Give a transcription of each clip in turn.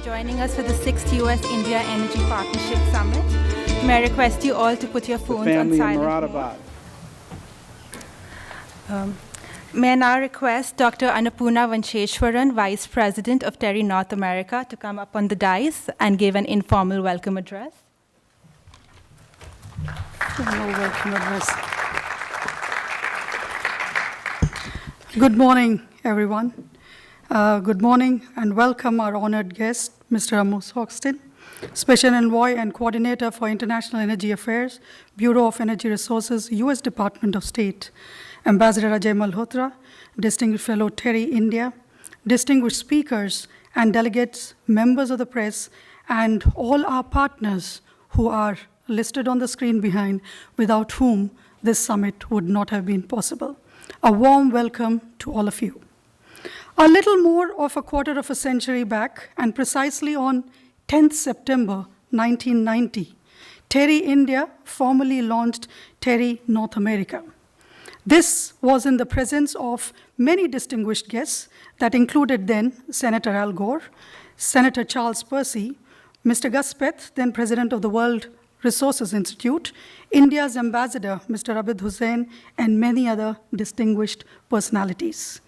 joining us for the 6th U.S.-India Energy Partnership Summit. May I request you all to put your phones on silent mode. May I now request Dr. Annapurna Vansheshwaran, Vice President of TERI North America, to come up on the dais and give an informal welcome address. Welcome address. Good morning, everyone. Good morning and welcome our honored guest, Mr. Amos Hochstein, Special Envoy and Coordinator for International Energy Affairs, Bureau of Energy Resources, U.S. Department of State, Ambassador Ajai Malhotra, Distinguished Fellow TERI India, distinguished speakers and delegates, members of the press, and all our partners who are listed on the screen behind, without whom this summit would not have been possible. A warm welcome to all of you. A little more of a quarter of a century back, and precisely on 10th September 1990, TERI India formally launched TERI North America. This was in the presence of many distinguished guests that included then Senator Al Gore, Senator Charles Percy, Mr. Gus Speth, then President of the World Resources Institute, India's Ambassador, Mr. Abid Hussain, and many other distinguished personalities.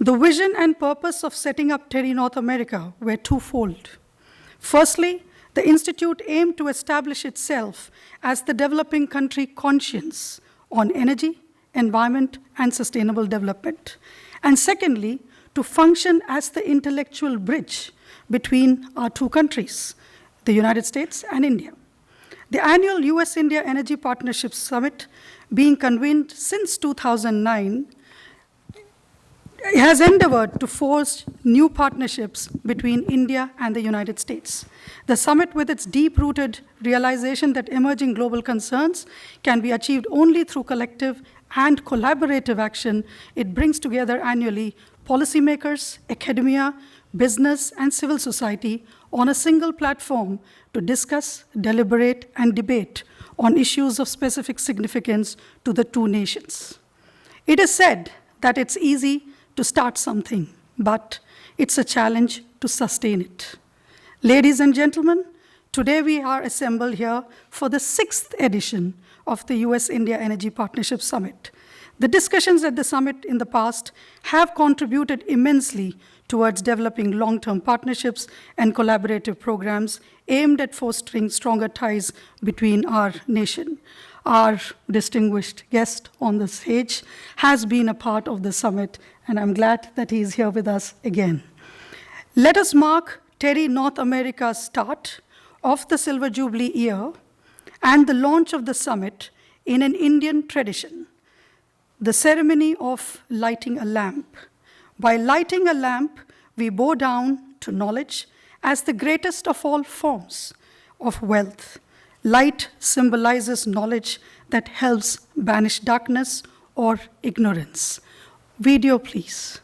The vision and purpose of setting up TERI North America were twofold. Firstly, the Institute aimed to establish itself as the developing country conscience on energy, environment, and sustainable development. And secondly, to function as the intellectual bridge between our two countries, the United States and India. The annual US-India Energy Partnership Summit, being convened since 2009, has endeavored to forge new partnerships between India and the United States. The summit, with its deep-rooted realization that emerging global concerns can be achieved only through collective and collaborative action, it brings together annually policymakers, academia, business, and civil society on a single platform to discuss, deliberate, and debate on issues of specific significance to the two nations. It is said that it's easy to start something, but it's a challenge to sustain it. Ladies and gentlemen, today we are assembled here for the 6th edition of the US-India Energy Partnership Summit. The discussions at the summit in the past have contributed immensely towards developing long-term partnerships and collaborative programs aimed at fostering stronger ties between our nation. Our distinguished guest on the stage has been a part of the summit, and I'm glad that he is here with us again. Let us mark TERI North America's start of the Silver Jubilee year and the launch of the summit in an Indian tradition, the ceremony of lighting a lamp. By lighting a lamp, we bow down to knowledge as the greatest of all forms of wealth. Light symbolizes knowledge that helps banish darkness or ignorance. Video, please.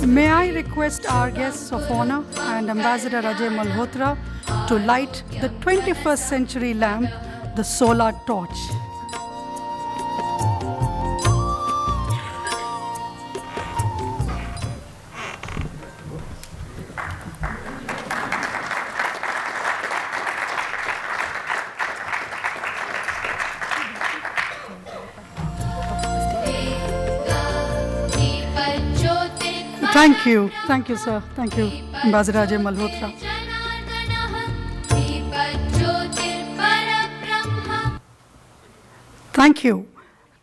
May I request our guests of honor and Ambassador Ajai Malhotra to light the 21st century lamp, the solar torch. Thank you, sir. Thank you, Ambassador Ajai Malhotra. Thank you.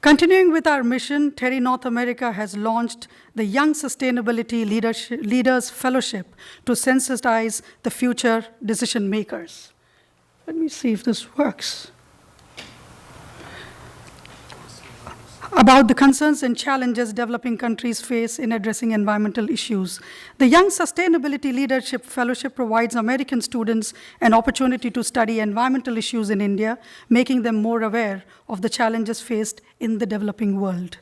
Continuing with our mission, TERI North America has launched the Young Sustainability Leaders Fellowship to sensitize the future decision makers. Let me see if this works. about the concerns and challenges developing countries face in addressing environmental issues. The Young Sustainability Leadership Fellowship provides American students an opportunity to study environmental issues in India, making them more aware of the challenges faced in the developing world.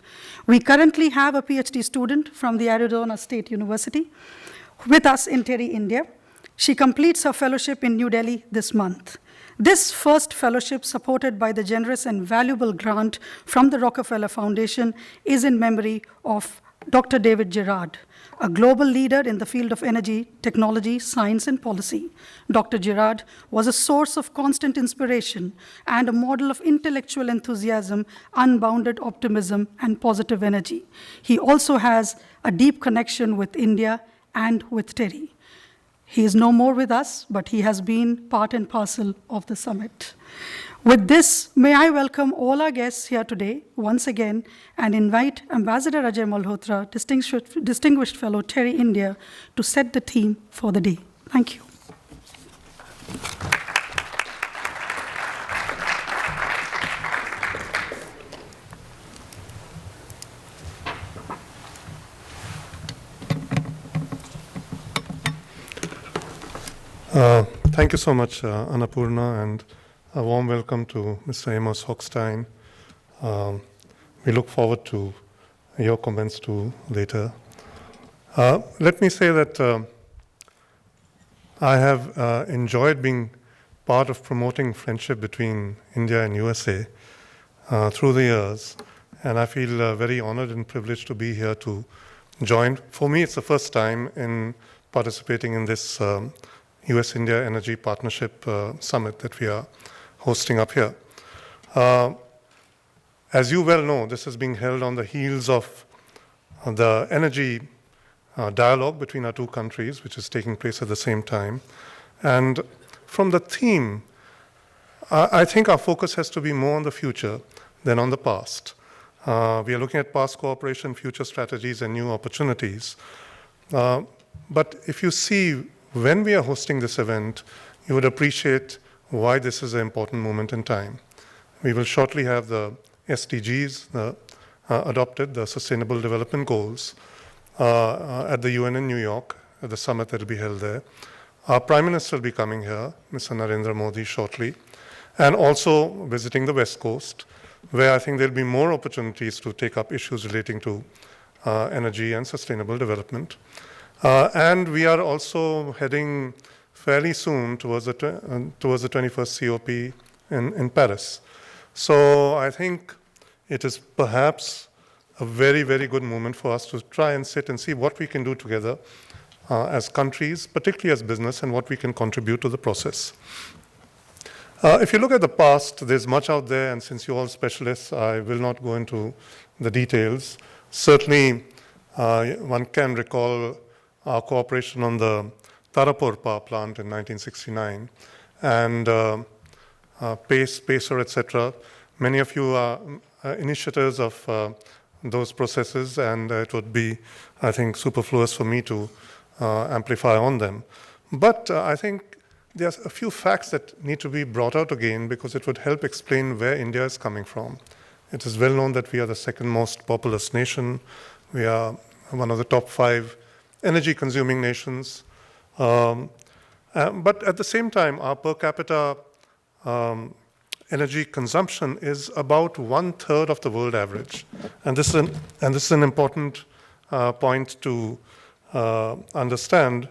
We currently have a PhD student from the Arizona State University with us in TERI, India. She completes her fellowship in New Delhi this month. This first fellowship, supported by the generous and valuable grant from the Rockefeller Foundation, is in memory of Dr. David Gerard, a global leader in the field of energy, technology, science, and policy. Dr. Gerard was a source of constant inspiration and a model of intellectual enthusiasm, unbounded optimism, and positive energy. He also has a deep connection with India and with TERI. He is no more with us, but he has been part and parcel of the summit. With this, may I welcome all our guests here today once again and invite Ambassador Ajai Malhotra, Distinguished Fellow TERI India, to set the theme for the day. Thank you. Thank you so much, Annapurna, and a warm welcome to Mr. Amos Hochstein. We look forward to your comments too later. Let me say that I have enjoyed being part of promoting friendship between India and USA through the years, and I feel very honored and privileged to be here to join. For me, it's the first time in participating in this US-India Energy Partnership Summit that we are hosting up here. As you well know, this is being held on the heels of the energy dialogue between our two countries, which is taking place at the same time. And from the theme, I think our focus has to be more on the future than on the past. We are looking at past cooperation, future strategies, and new opportunities. But if you see, when we are hosting this event, you would appreciate why this is an important moment in time. We will shortly have the SDGs adopted, the Sustainable Development Goals, at the UN in New York, at the summit that will be held there. Our Prime Minister will be coming here, Mr. Narendra Modi, shortly, and also visiting the West Coast, where I think there will be more opportunities to take up issues relating to energy and sustainable development. And we are also heading fairly soon towards the 21st COP in Paris. So I think it is perhaps a very, very good moment for us to try and sit and see what we can do together as countries, particularly as business, and what we can contribute to the process. If you look at the past, there's much out there, and since you're all specialists, I will not go into the details. Certainly, one can recall our cooperation on the Tarapur power plant in 1969, and PACER, etc. Many of you are initiators of those processes, and it would be, I think, superfluous for me to amplify on them. But I think there's a few facts that need to be brought out again because it would help explain where India is coming from. It is well known that we are the second most populous nation. We are one of the top 5 energy consuming nations. But at the same time, our per capita energy consumption is about 1/3 of the world average. And this is an important point to understand,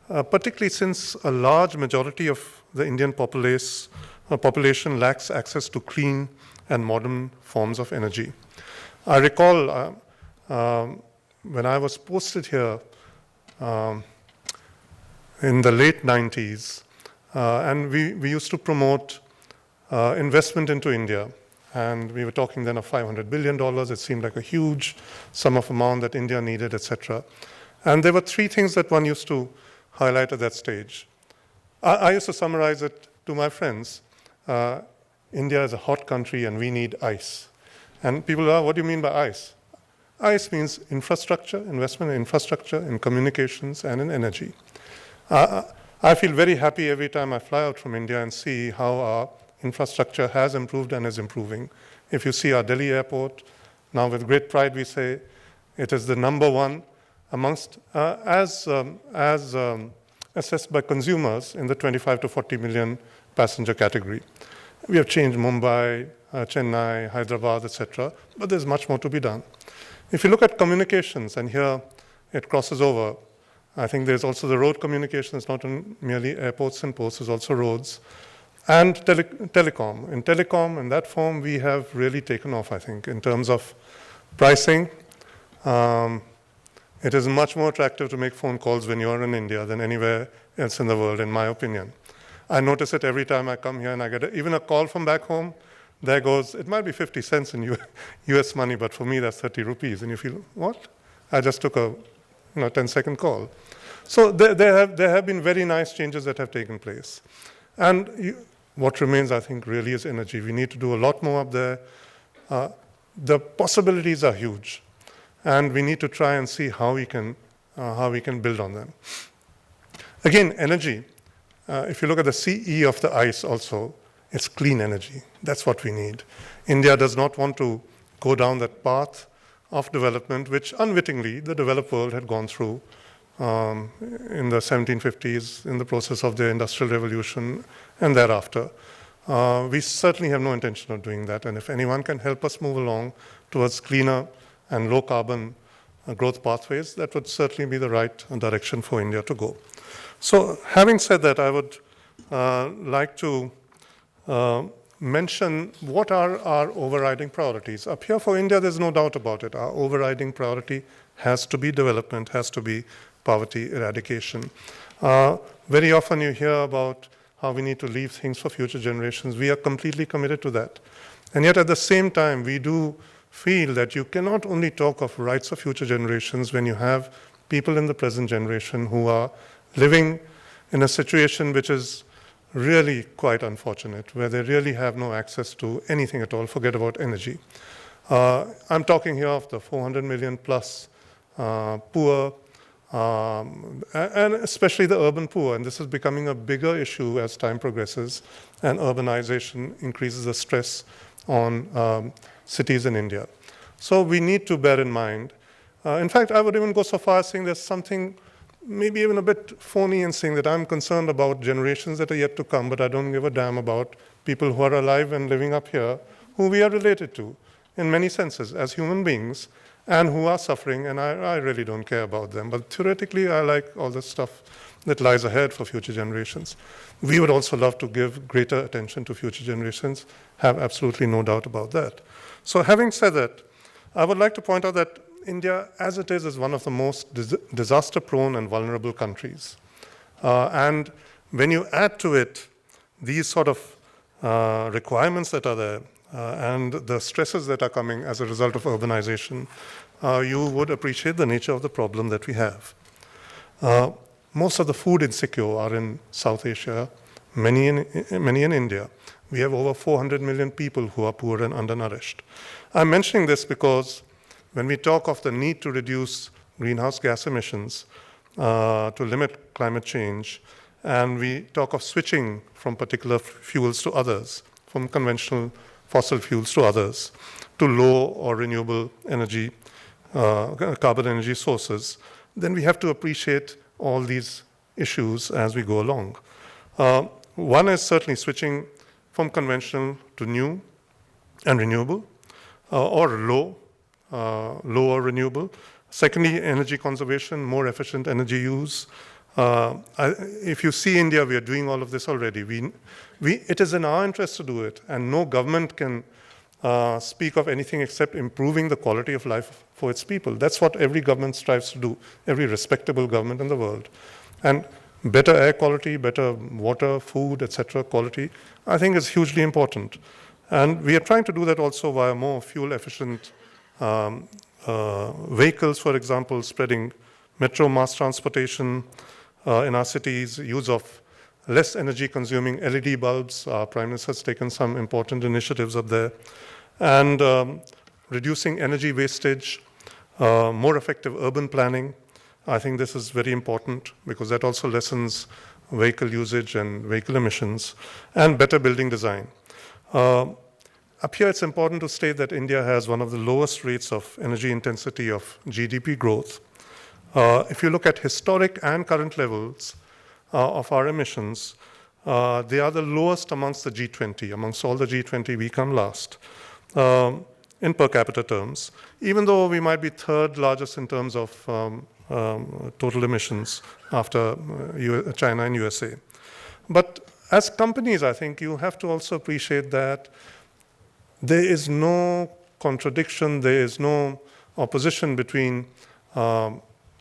particularly since a large majority of the Indian population lacks access to clean and modern forms of energy. I recall when I was posted here in the late 90s, and we used to promote investment into India. And we were talking then of $500 billion. It seemed like a huge sum of amount that India needed, etc. And there were 3 things that one used to highlight at that stage. I used to summarize it to my friends. India is a hot country and we need ice. And people are, what do you mean by ice? Ice means infrastructure, investment in infrastructure, in communications, and in energy. I feel very happy every time I fly out from India and see how our infrastructure has improved and is improving. If you see our Delhi airport, Now, with great pride, we say it is the number one amongst, as assessed by consumers in the 25 to 40 million passenger category. We have changed Mumbai, Chennai, Hyderabad, etc., but there's much more to be done. If you look at communications, and here it crosses over, I think there's also the road communications, not merely airports and ports, there's also roads, and telecom. In telecom, in that form, we have really taken off, I think, in terms of pricing. It is much more attractive to make phone calls when you're in India than anywhere else in the world, in my opinion. I notice it every time I come here and I get even a call from back home. There goes, it might be 50 cents in US money, but for me that's 30 rupees. And you feel, what? I just took a 10-second call. So there have been very nice changes that have taken place. And what remains, I think, really is energy. We need to do a lot more up there. The possibilities are huge. And we need to try and see how we can build on them. Again, energy. If you look at the CE of the ICE also, it's clean energy. That's what we need. India does not want to go down that path of development, which unwittingly the developed world had gone through in the 1750s in the process of the Industrial Revolution and thereafter. We certainly have no intention of doing that. And if anyone can help us move along towards cleaner and low carbon growth pathways, that would certainly be the right direction for India to go. So having said that, I would like to mention what are our overriding priorities. Up here for India, there's no doubt about it. Our overriding priority has to be development, has to be poverty eradication. Very often you hear about how we need to leave things for future generations. We are completely committed to that. And yet at the same time, we do feel that you cannot only talk of rights of future generations when you have people in the present generation who are living in a situation which is really quite unfortunate, where they really have no access to anything at all, forget about energy. I'm talking here of the 400 million plus poor, and especially the urban poor, and this is becoming a bigger issue as time progresses and urbanization increases the stress on cities in India. So we need to bear in mind. In fact, I would even go so far as saying there's something maybe even a bit phony in saying that I'm concerned about generations that are yet to come, but I don't give a damn about people who are alive and living up here, who we are related to in many senses as human beings, and who are suffering, and I really don't care about them. But theoretically, I like all the stuff that lies ahead for future generations. We would also love to give greater attention to future generations, have absolutely no doubt about that. So having said that, I would like to point out that India, as it is one of the most disaster-prone and vulnerable countries. And when you add to it these sort of requirements that are there and the stresses that are coming as a result of urbanization, you would appreciate the nature of the problem that we have. Most of the food insecure are in South Asia, many in India. We have over 400 million people who are poor and undernourished. I'm mentioning this because when we talk of the need to reduce greenhouse gas emissions, to limit climate change, and we talk of switching from particular fuels to others, from conventional fossil fuels to others, to low or renewable energy, carbon energy sources, then we have to appreciate all these issues as we go along. One is certainly switching from conventional to new and renewable, or low or renewable. Secondly, energy conservation, more efficient energy use. If you see India, we are doing all of this already. It is in our interest to do it, and no government can speak of anything except improving the quality of life for its people. That's what every government strives to do, every respectable government in the world. And better air quality, better water, food, etc. quality, I think is hugely important. And we are trying to do that also via more fuel-efficient vehicles, for example, spreading metro mass transportation in our cities, use of less energy-consuming LED bulbs. Our Prime Minister has taken some important initiatives up there. And reducing energy wastage, more effective urban planning. I think this is very important because that also lessens vehicle usage and vehicle emissions, and better building design. up here, it's important to state that India has one of the lowest rates of energy intensity of GDP growth. If you look at historic and current levels of our emissions, they are the lowest amongst the G20. Amongst all the G20, we come last in per capita terms, even though we might be third largest in terms of total emissions after China and USA. But as companies, I think you have to also appreciate that there is no contradiction, there is no opposition between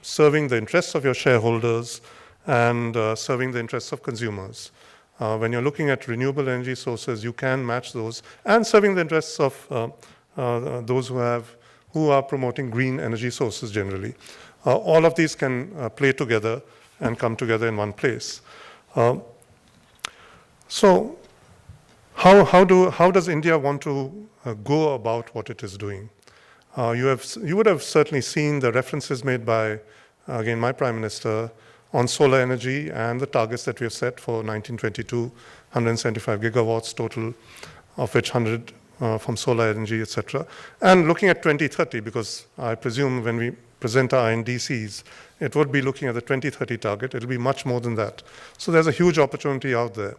serving the interests of your shareholders and serving the interests of consumers. When you're looking at renewable energy sources, you can match those, and serving the interests of those who are promoting green energy sources generally. All of these can play together and come together in one place. So how does India want to go about what it is doing? You would have certainly seen the references made by, again, my Prime Minister on solar energy and the targets that we have set for 1922, 175 gigawatts total, of which 100 from solar energy, etc. And looking at 2030, because I presume when we present our NDCs, it would be looking at the 2030 target. It will be much more than that. So there's a huge opportunity out there.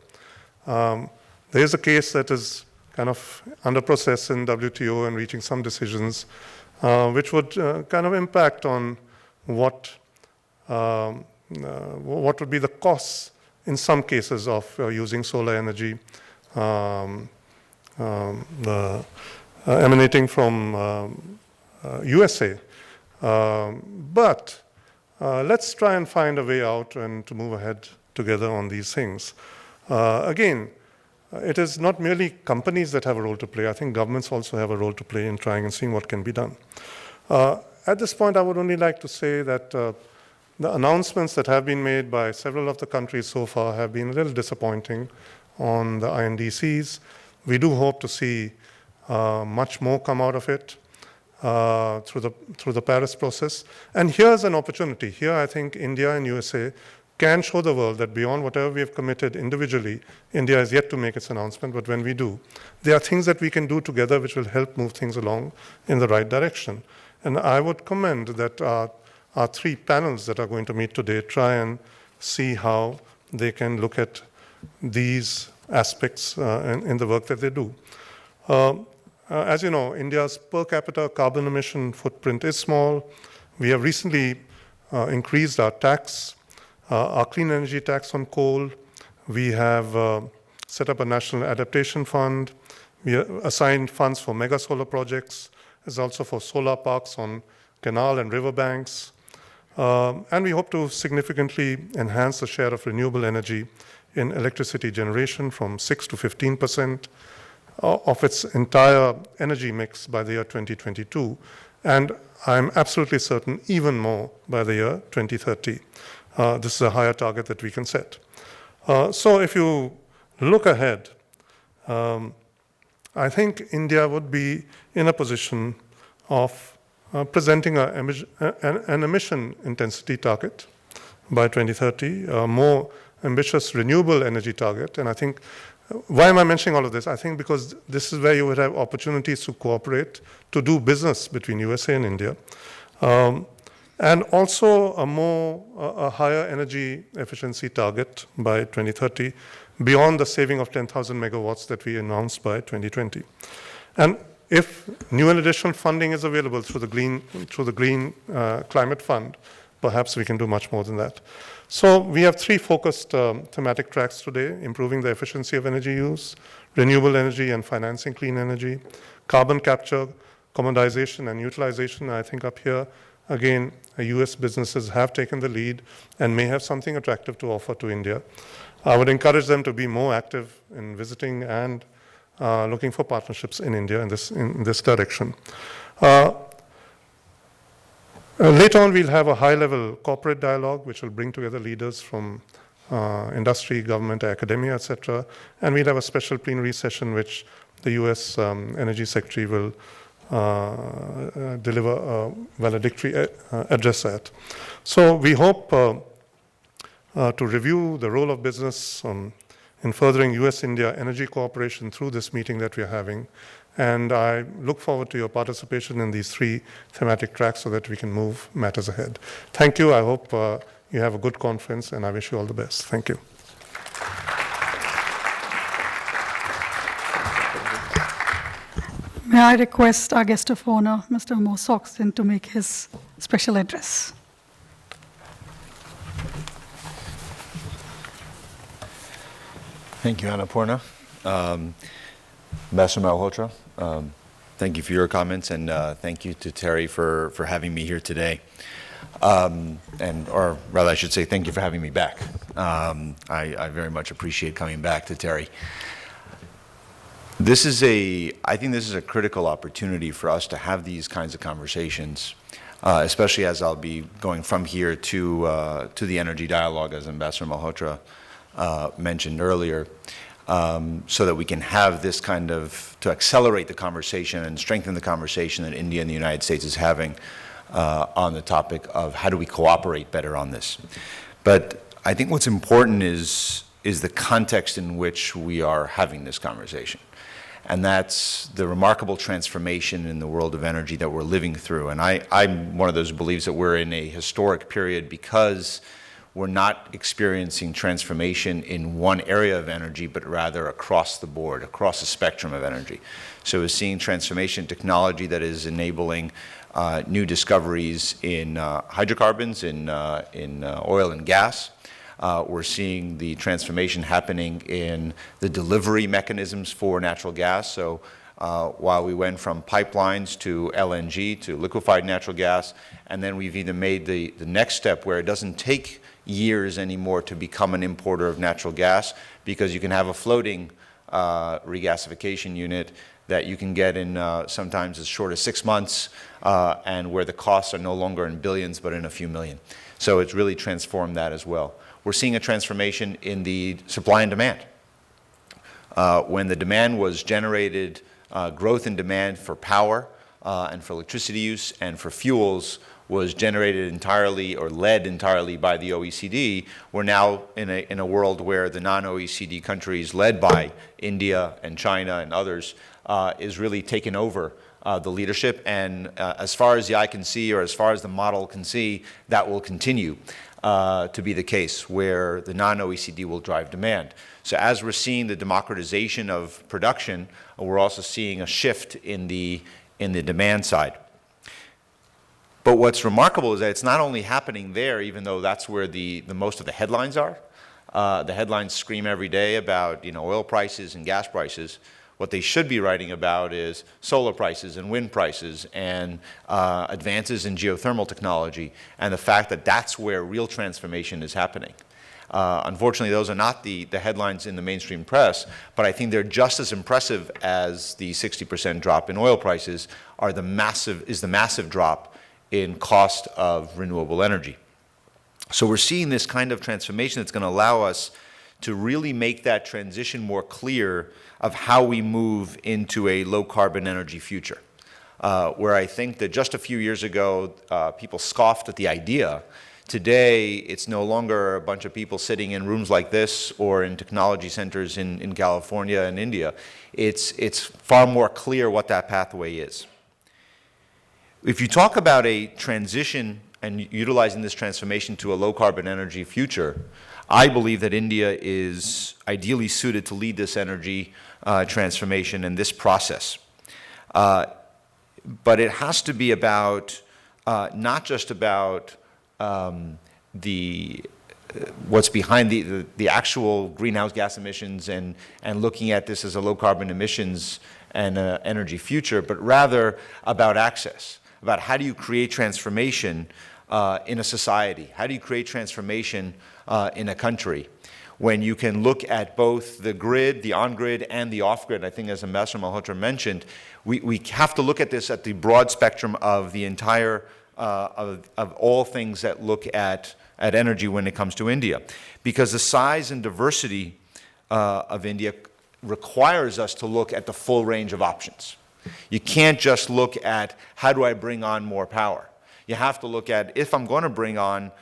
There is a case that is kind of under process in WTO and reaching some decisions, which would kind of impact on what would be the costs in some cases of using solar energy emanating from USA. But let's try and find a way out and to move ahead together on these things. Again, it is not merely companies that have a role to play. I think governments also have a role to play in trying and seeing what can be done. At this point, I would only like to say that the announcements that have been made by several of the countries so far have been a little disappointing on the INDCs. We do hope to see much more come out of it through the Paris process. And here's an opportunity. Here, I think India and USA can show the world that beyond whatever we have committed individually, India is yet to make its announcement, but when we do, there are things that we can do together which will help move things along in the right direction. And I would commend that our three panels that are going to meet today try and see how they can look at these aspects in the work that they do. As you know, India's per capita carbon emission footprint is small. We have recently increased our tax, our clean energy tax on coal. We have set up a national adaptation fund. We assigned funds for mega solar projects, as also for solar parks on canal and river banks. And we hope to significantly enhance the share of renewable energy in electricity generation from 6 to 15% of its entire energy mix by the year 2022. And I'm absolutely certain even more by the year 2030. This is a higher target that we can set. So if you look ahead, I think India would be in a position of presenting an emission intensity target by 2030, a more ambitious renewable energy target. And I think, why am I mentioning all of this? I think because this is where you would have opportunities to cooperate, to do business between USA and India. And also a higher energy efficiency target by 2030, beyond the saving of 10,000 megawatts that we announced by 2020. And if new and additional funding is available through the Green Climate Fund, perhaps we can do much more than that. So we have three focused thematic tracks today: improving the efficiency of energy use, renewable energy and financing clean energy, carbon capture, commoditization and utilization. I think up here, again, US businesses have taken the lead and may have something attractive to offer to India. I would encourage them to be more active in visiting and looking for partnerships in India in this direction. Later on, we'll have a high-level corporate dialogue, which will bring together leaders from industry, government, academia, etc. And we'll have a special plenary session, which the US Energy Secretary will deliver a valedictory address at. So we hope to review the role of business in furthering US-India energy cooperation through this meeting that we're having, And I look forward to your participation in these 3 thematic tracks so that we can move matters ahead. Thank you. I hope you have a good conference, and I wish you all the best. Thank you. May I request our guest of honor, Mr. Amos Hochstein, to make his special address. Thank you, Annapurna. Ambassador Malhotra, thank you for your comments, and thank you to TERI for having me here today. Or rather, I should say thank you for having me back. I very much appreciate coming back to TERI. I think this is a critical opportunity for us to have these kinds of conversations, especially as I'll be going from here to the energy dialogue, as Ambassador Malhotra mentioned earlier, so that we can have this kind of, to accelerate the conversation and strengthen the conversation that India and the United States is having on the topic of how do we cooperate better on this. But I think what's important is the context in which we are having this conversation. And that's the remarkable transformation in the world of energy that we're living through. And I'm one of those who believes that we're in a historic period because we're not experiencing transformation in one area of energy, but rather across the board, across the spectrum of energy. So we're seeing transformation technology that is enabling new discoveries in hydrocarbons, in oil and gas. We're seeing the transformation happening in the delivery mechanisms for natural gas. So while we went from pipelines to LNG to liquefied natural gas, and then we've even made the next step where it doesn't take years anymore to become an importer of natural gas, because you can have a floating regasification unit that you can get in sometimes as short as 6 months, and where the costs are no longer in billions but in a few million. So it's really transformed that as well. We're seeing a transformation in the supply and demand. When the demand was generated, growth in demand for power and for electricity use and for fuels was generated entirely or led entirely by the OECD. We're now in a world where the non-OECD countries, led by India and China and others, is really taken over the leadership. And as far as the eye can see, or as far as the model can see, that will continue to be the case, where the non-OECD will drive demand. So as we're seeing the democratization of production, we're also seeing a shift in the demand side. But what's remarkable is that it's not only happening there, even though that's where the most of the headlines are. The headlines scream every day about oil prices and gas prices. What they should be writing about is solar prices and wind prices and advances in geothermal technology, and the fact that that's where real transformation is happening. Unfortunately, those are not the headlines in the mainstream press, but I think they're just as impressive as the 60% drop in oil prices is the massive drop in cost of renewable energy. So we're seeing this kind of transformation that's going to allow us to really make that transition more clear of how we move into a low-carbon energy future, where I think that just a few years ago, people scoffed at the idea. Today, it's no longer a bunch of people sitting in rooms like this or in technology centers in California and India. It's far more clear what that pathway is. If you talk about a transition and utilizing this transformation to a low-carbon energy future, I believe that India is ideally suited to lead this energy transformation and this process. But it has to be about, not just about what's behind the actual greenhouse gas emissions and looking at this as a low-carbon emissions and energy future, but rather about access, about how do you create transformation in a society? How do you create transformation in a country when you can look at both the grid, the on-grid, and the off-grid? I think, as Ambassador Malhotra mentioned, we have to look at this at the broad spectrum of the entire, of all things that look at energy when it comes to India. Because the size and diversity of India requires us to look at the full range of options. You can't just look at how do I bring on more power. You have to look at, if I'm going to bring on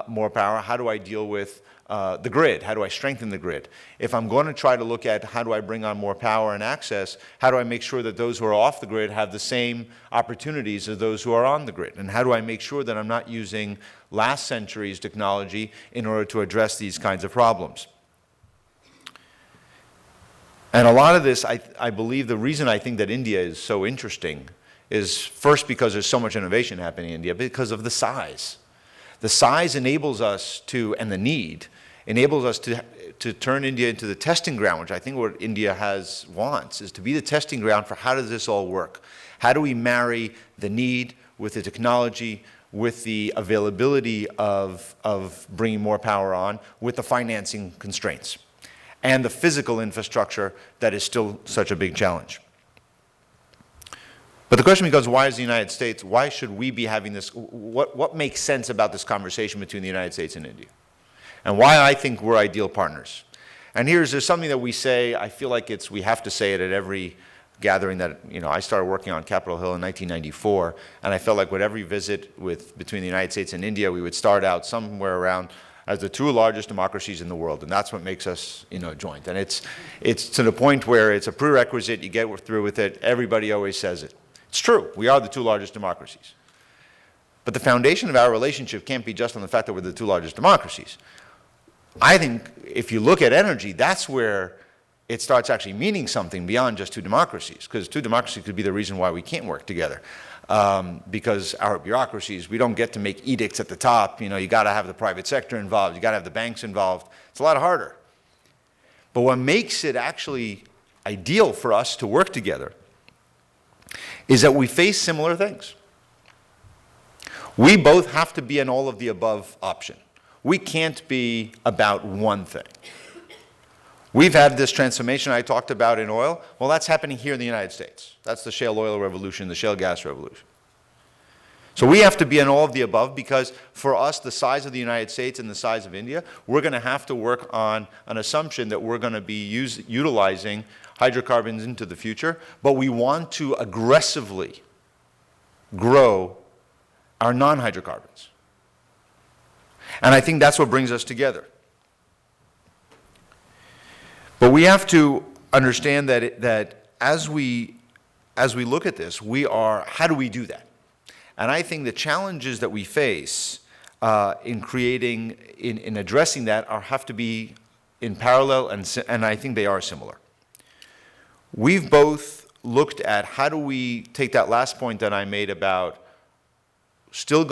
more power? How do I deal with the grid? How do I strengthen the grid? If I'm going to try to look at how do I bring on more power and access, how do I make sure that those who are off the grid have the same opportunities as those who are on the grid? And how do I make sure that I'm not using last century's technology in order to address these kinds of problems? And a lot of this, I believe, the reason I think that India is so interesting is first because there's so much innovation happening in India, because of the size. The size enables us to, and the need, enables us to turn India into the testing ground, which I think what India wants, is to be the testing ground for how does this all work? How do we marry the need with the technology, with the availability of bringing more power on, with the financing constraints, and the physical infrastructure that is still such a big challenge. But the question becomes, why is the United States, why should we be having this, what makes sense about this conversation between the United States and India? And why I think we're ideal partners. And there's something that we say, I feel like we have to say it at every gathering that, I started working on Capitol Hill in 1994, and I felt like with every visit between the United States and India, we would start out somewhere around as the two largest democracies in the world, and that's what makes us, joint. And it's to the point where it's a prerequisite, you get through with it, everybody always says it. It's true, we are the two largest democracies. But the foundation of our relationship can't be just on the fact that we're the two largest democracies. I think if you look at energy, that's where it starts actually meaning something beyond just two democracies, because two democracies could be the reason why we can't work together. Because our bureaucracies, we don't get to make edicts at the top. You got to have the private sector involved. You got to have the banks involved. It's a lot harder. But what makes it actually ideal for us to work together is that we face similar things. We both have to be an all of the above option. We can't be about one thing. We've had this transformation I talked about in oil. Well, that's happening here in the United States. That's the shale oil revolution, the shale gas revolution. So we have to be an all of the above because for us, the size of the United States and the size of India, we're going to have to work on an assumption that we're going to be utilizing hydrocarbons into the future, but we want to aggressively grow our non-hydrocarbons. And I think that's what brings us together. But we have to understand that as we look at this, how do we do that? And I think the challenges that we face in addressing that have to be in parallel, and I think they are similar. We've both looked at how do we take that last point that I made about still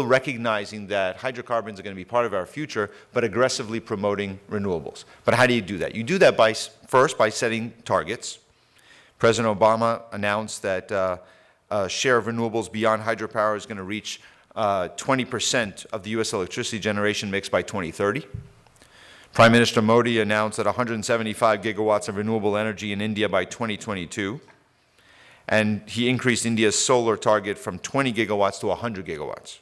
recognizing that hydrocarbons are going to be part of our future, but aggressively promoting renewables. But how do you do that? You do that first by setting targets. President Obama announced that a share of renewables beyond hydropower is going to reach 20% of the U.S. electricity generation mix by 2030. Prime Minister Modi announced that 175 gigawatts of renewable energy in India by 2022. And he increased India's solar target from 20 gigawatts to 100 gigawatts.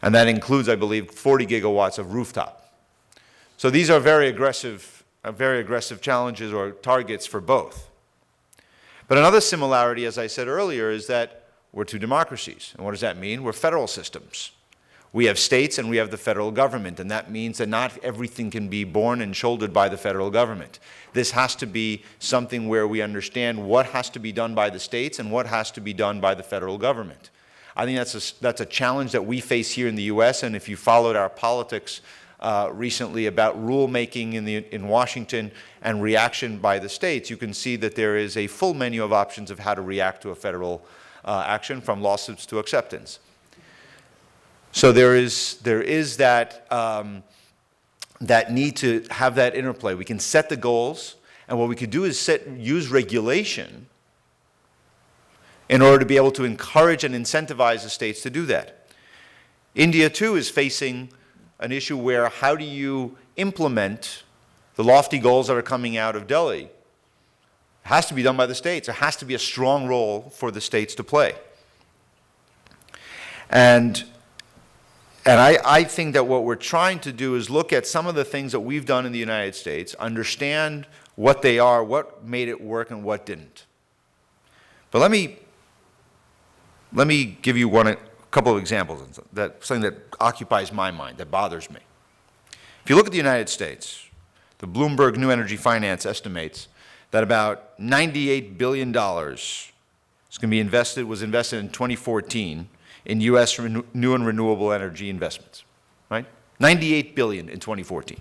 And that includes, I believe, 40 gigawatts of rooftop. So these are very aggressive challenges or targets for both. But another similarity, as I said earlier, is that we're two democracies. And what does that mean? We're federal systems. We have states and we have the federal government, and that means that not everything can be borne and shouldered by the federal government. This has to be something where we understand what has to be done by the states and what has to be done by the federal government. I think that's a challenge that we face here in the U.S., and if you followed our politics recently about rulemaking in Washington and reaction by the states, you can see that there is a full menu of options of how to react to a federal action, from lawsuits to acceptance. So there is that need to have that interplay. We can set the goals, and what we could do is use regulation in order to be able to encourage and incentivize the states to do that. India, too, is facing an issue where how do you implement the lofty goals that are coming out of Delhi? It has to be done by the states. There has to be a strong role for the states to play. And I think that what we're trying to do is look at some of the things that we've done in the United States, understand what they are, what made it work, and what didn't. But let me give you a couple of examples, something that occupies my mind, that bothers me. If you look at the United States, the Bloomberg New Energy Finance estimates that about $98 billion was invested in 2014 in U.S. new and renewable energy investments, right? $98 billion in 2014.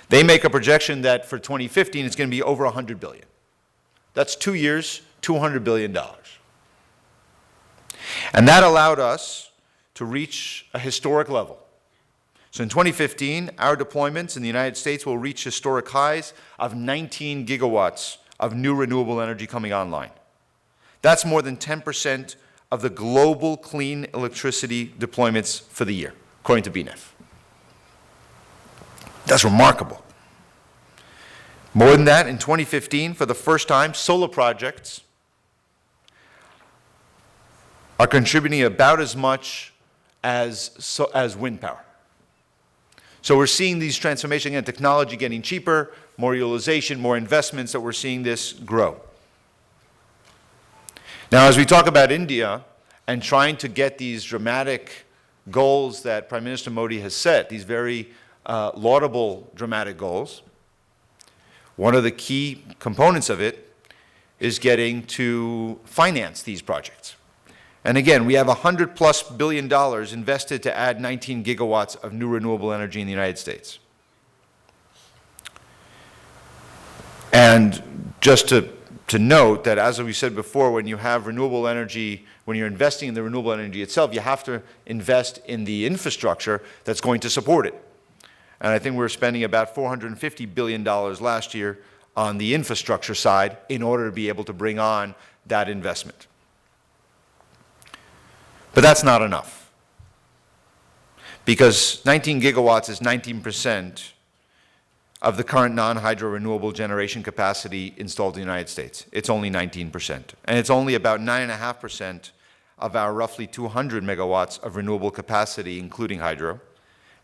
They make a projection that for 2015 it's going to be over $100 billion. That's 2 years, $200 billion. And that allowed us to reach a historic level. So in 2015, our deployments in the United States will reach historic highs of 19 gigawatts of new renewable energy coming online. That's more than 10% of the global clean electricity deployments for the year, according to BNEF. That's remarkable. More than that, in 2015, for the first time, solar projects are contributing about as much as wind power. So we're seeing these transformations, again, technology getting cheaper, more utilization, more investments, that we're seeing this grow. Now, as we talk about India and trying to get these dramatic goals that Prime Minister Modi has set, these very laudable, dramatic goals, one of the key components of it is getting to finance these projects. And again, we have $100+ billion invested to add 19 gigawatts of new renewable energy in the United States. And just to note that, as we said before, when you have renewable energy, when you're investing in the renewable energy itself, you have to invest in the infrastructure that's going to support it. And I think we're spending about $450 billion last year on the infrastructure side in order to be able to bring on that investment. But that's not enough, because 19 gigawatts is 19% of the current non-hydro renewable generation capacity installed in the United States. It's only 19%. And it's only about 9.5% of our roughly 200 megawatts of renewable capacity, including hydro.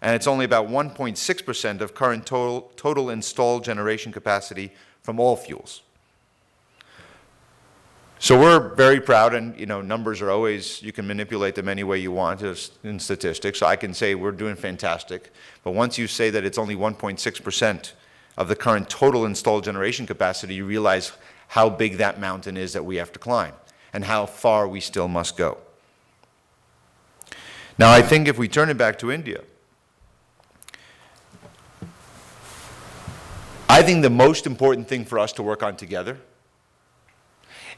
And it's only about 1.6% of current total installed generation capacity from all fuels. So we're very proud, and numbers are always, you can manipulate them any way you want in statistics. So I can say we're doing fantastic. But once you say that it's only 1.6% of the current total installed generation capacity, you realize how big that mountain is that we have to climb and how far we still must go. Now, I think if we turn it back to India, I think the most important thing for us to work on together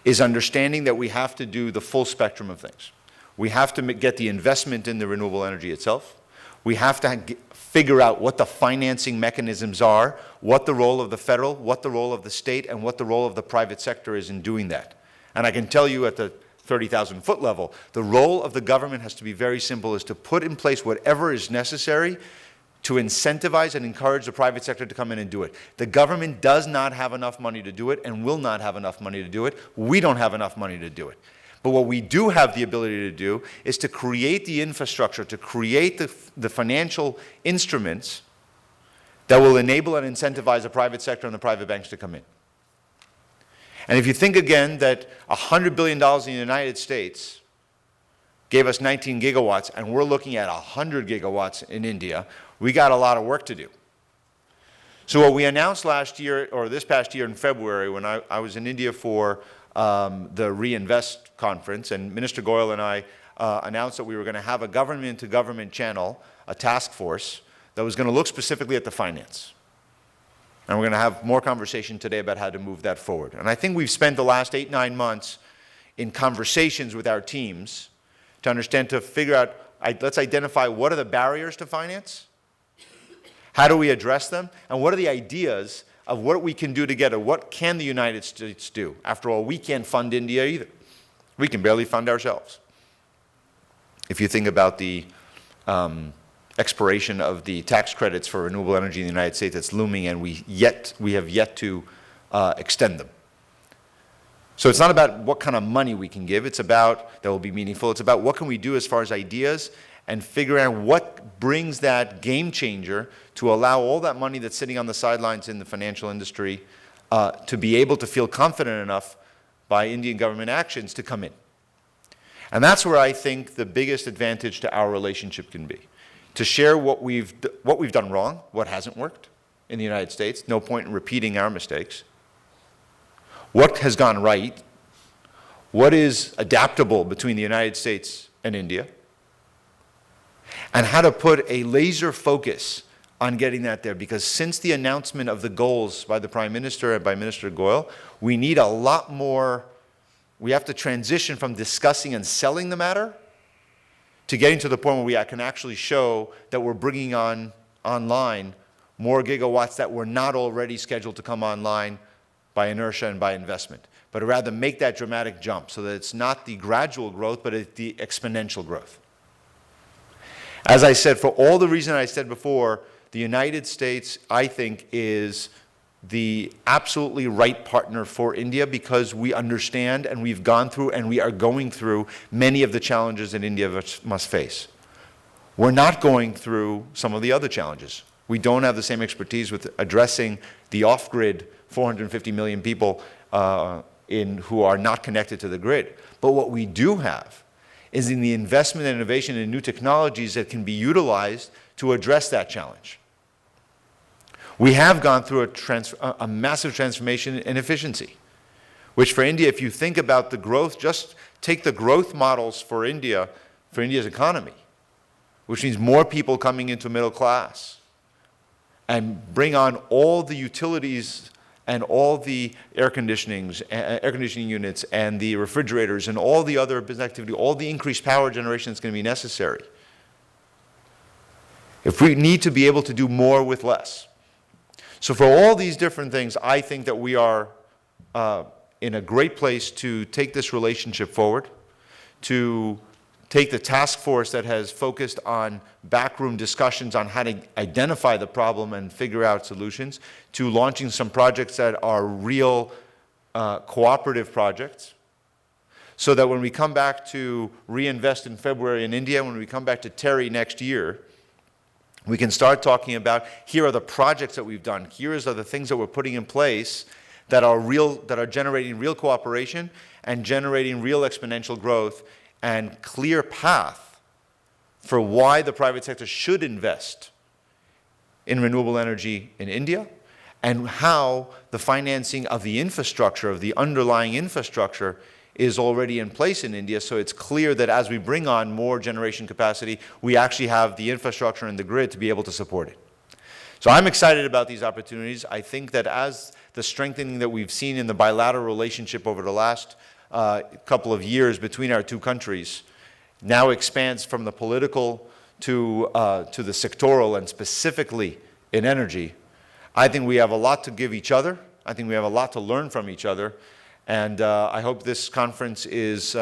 is understanding that we have to do the full spectrum of things. We have to get the investment in the renewable energy itself. We have to figure out what the financing mechanisms are, what the role of the federal, what the role of the state, and what the role of the private sector is in doing that. And I can tell you at the 30,000-foot level, the role of the government has to be very simple, is to put in place whatever is necessary to incentivize and encourage the private sector to come in and do it. The government does not have enough money to do it and will not have enough money to do it. We don't have enough money to do it. But what we do have the ability to do is to create the infrastructure, to create the financial instruments that will enable and incentivize the private sector and the private banks to come in. And if you think again that $100 billion in the United States gave us 19 gigawatts, and we're looking at 100 gigawatts in India, we got a lot of work to do. So what we announced last year, or this past year in February, when I was in India for the Reinvest conference, and Minister Goyal and I announced that we were going to have a government-to-government channel, a task force, that was going to look specifically at the finance. And we're going to have more conversation today about how to move that forward. And I think we've spent the last 8-9 months in conversations with our teams to understand, to figure out, let's identify what are the barriers to finance, how do we address them, and what are the ideas of what we can do together. What can the United States do? After all, we can't fund India either. We can barely fund ourselves. If you think about the expiration of the tax credits for renewable energy in the United States, it's looming, and we have yet to extend them. So it's not about what kind of money we can give. It's about, that will be meaningful. It's about what can we do as far as ideas, and figuring out what brings that game changer to allow all that money that's sitting on the sidelines in the financial industry to be able to feel confident enough by Indian government actions to come in. And that's where I think the biggest advantage to our relationship can be. To share what we've done wrong, what hasn't worked in the United States, no point in repeating our mistakes. What has gone right, what is adaptable between the United States and India, and how to put a laser focus on getting that there. Because since the announcement of the goals by the Prime Minister and by Minister Goyal, we need a lot more. We have to transition from discussing and selling the matter to getting to the point where we can actually show that we're bringing online more gigawatts that were not already scheduled to come online by inertia and by investment, but rather make that dramatic jump so that it's not the gradual growth, but it's the exponential growth. As I said, for all the reasons I said before, the United States, I think, is the absolutely right partner for India because we understand and we've gone through and we are going through many of the challenges that India must face. We're not going through some of the other challenges. We don't have the same expertise with addressing the off-grid 450 million people who are not connected to the grid. But what we do have is in the investment and innovation in new technologies that can be utilized to address that challenge. We have gone through a massive transformation in efficiency, which for India, if you think about the growth, just take the growth models for India, for India's economy, which means more people coming into middle class, and bring on all the utilities and all the air conditioning units and the refrigerators and all the other business activity, all the increased power generation that's going to be necessary. If we need to be able to do more with less. So for all these different things, I think that we are in a great place to take this relationship forward, to take the task force that has focused on backroom discussions on how to identify the problem and figure out solutions, to launching some projects that are real cooperative projects, so that when we come back to reinvest in February in India, when we come back to TERI next year, we can start talking about, here are the projects that we've done, here are the things that we're putting in place that are real, that are generating real cooperation and generating real exponential growth and clear path for why the private sector should invest in renewable energy in India, and how the financing of the infrastructure, of the underlying infrastructure, is already in place in India, so it's clear that as we bring on more generation capacity, we actually have the infrastructure and the grid to be able to support it. So I'm excited about these opportunities. I think that as the strengthening that we've seen in the bilateral relationship over the last couple of years between our two countries now expands from the political to the sectoral, and specifically in energy, I think we have a lot to give each other. I think we have a lot to learn from each other. And I hope this conference is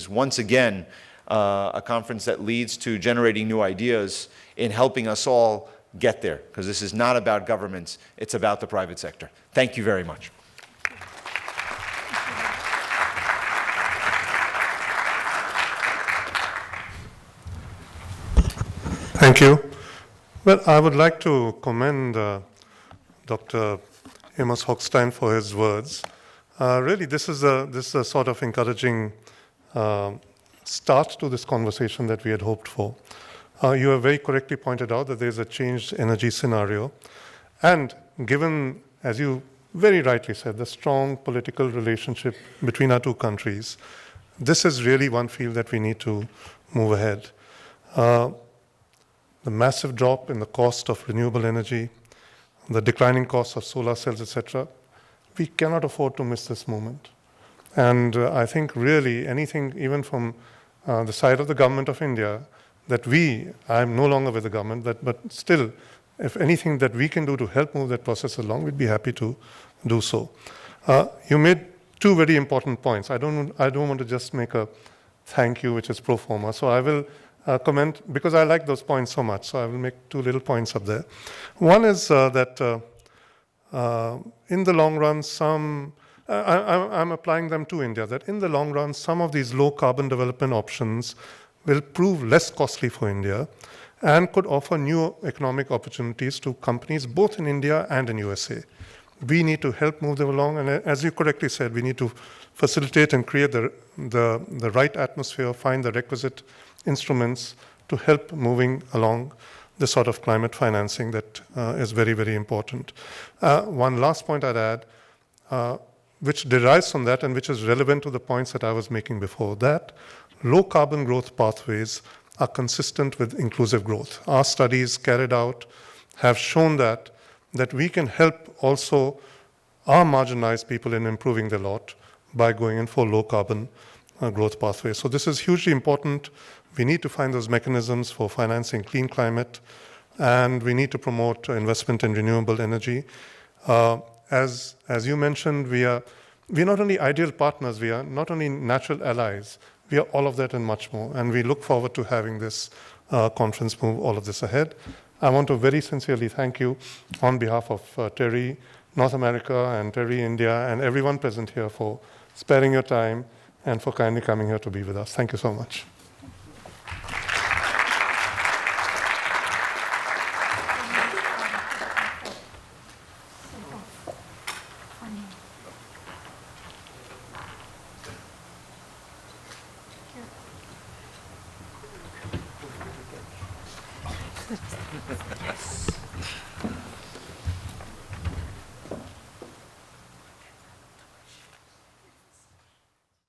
once again a conference that leads to generating new ideas in helping us all get there, because this is not about governments, it's about the private sector. Thank you very much. Thank you. Well, I would like to commend Dr. Amos Hochstein for his words. Really, this is a sort of encouraging start to this conversation that we had hoped for. You have very correctly pointed out that there is a changed energy scenario. And given, as you very rightly said, the strong political relationship between our two countries, this is really one field that we need to move ahead. The massive drop in the cost of renewable energy, the declining cost of solar cells, etc., we cannot afford to miss this moment. And I think really anything, even from the side of the government of India, that I'm no longer with the government, but still, if anything that we can do to help move that process along, we'd be happy to do so. You made two very important points. I don't want to just make a thank you, which is pro forma. So I will comment, because I like those points so much, so I will make two little points up there. One is that in the long run, I'm applying them to India, that in the long run, some of these low carbon development options will prove less costly for India and could offer new economic opportunities to companies both in India and in USA. We need to help move them along, and as you correctly said, we need to facilitate and create the right atmosphere, find the requisite instruments to help moving along the sort of climate financing that is very, very important. One last point I'd add, which derives from that and which is relevant to the points that I was making before, that low carbon growth pathways are consistent with inclusive growth. Our studies carried out have shown that we can help also our marginalized people in improving their lot by going in for low carbon growth pathways. So this is hugely important. We need to find those mechanisms for financing clean climate, and we need to promote investment in renewable energy. As you mentioned, we are not only ideal partners, we are not only natural allies, we are all of that and much more. And we look forward to having this conference move all of this ahead. I want to very sincerely thank you on behalf of TERI North America and TERI India and everyone present here for sparing your time and for kindly coming here to be with us. Thank you so much. Yes.